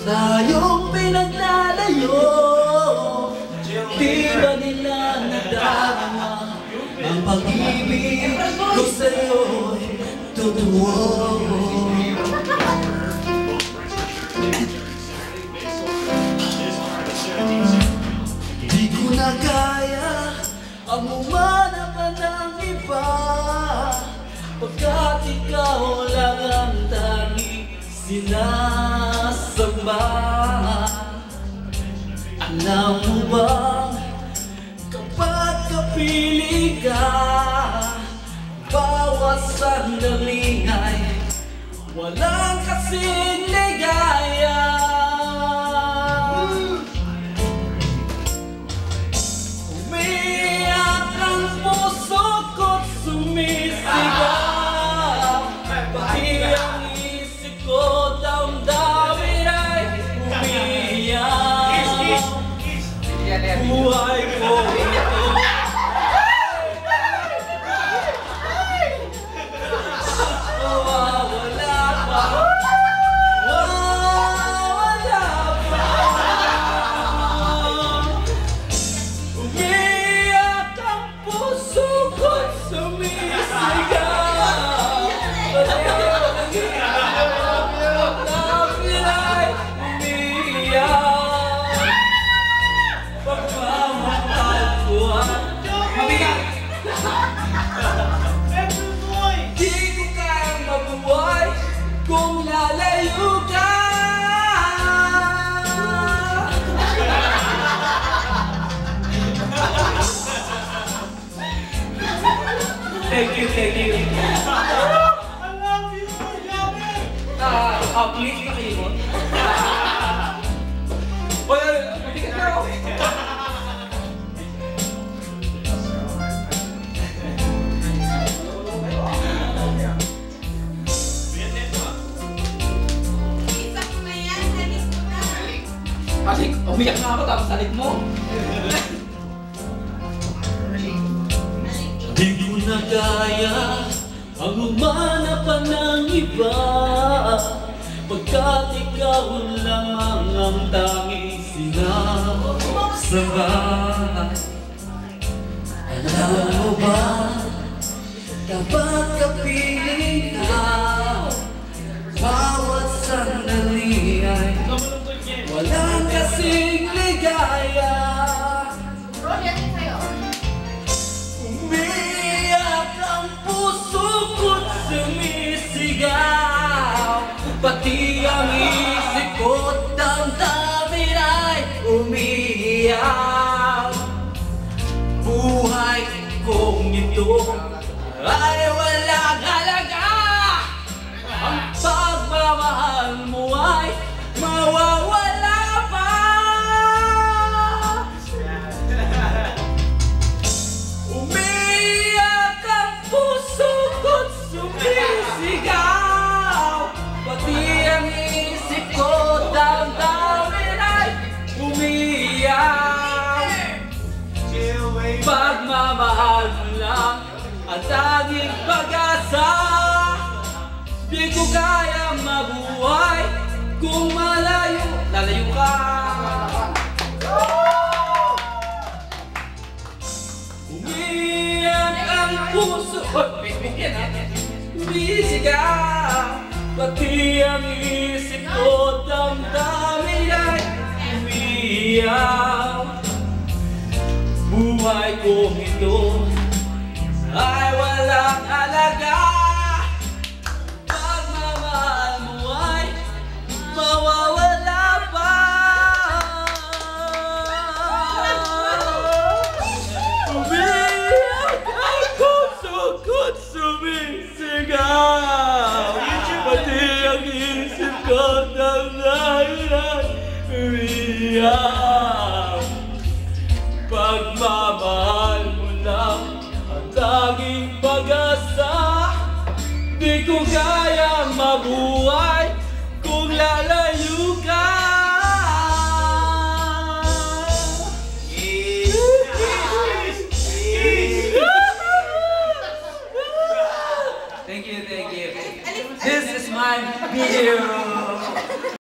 Tayong pinaglalayo, di ba nila nadarama ang pag-ibig ko sa'yo'y totoo? Di ko na kaya ang umanap ng iba, pagkat ikaw lang ang tanging sinasamba. Alam mo bang kapag kapili ka, bawat sandali ay walang kasing ligaya. Umiyak ang puso ko't sumisigaw, pati ang isip ko damdamin ay umiyak. Buhay ko ito, wawala pa, wawala pa. Umiyak ang puso ko't sumisigaw, pati ang damdamin ay umiyak. Di ko kayang mabuhay kung lalayo ka. Thank you, thank you. I love you, please, pakibot. Mabigat na ako. Kasi umiyak na ako tapos salit mo. Di ko na kaya ang umanap pa ng iba, pagkat ikaw lang ang tanging sinasamba. Alam mo ba kapag kapili ka, bawat sandali ay walang kasing ligaya. Umiyak ang puso ko't sumisigaw, pati ang isip ko't damdamin ay umiiyak. Buhay kong ito ay walang halaga, ang pagmamahal mo ay mawawala pa. Umiyak ang puso ko't sumisigaw, pati ang isip ko damdamin ay umiyak. Pagmamahal mo lang ang tanging pag-asa, di ko kaya mabuhay kung lalayo ka. Umiyak ang puso sumisigaw, pati ang isip ko damdamin ay umiyak. Buhay ko ito ay walang halaga, pagmamahal mo ay mawawala pa. Umiyak ang puso ko't sumisigaw, pati ang isip ko damdamin ay umiyak.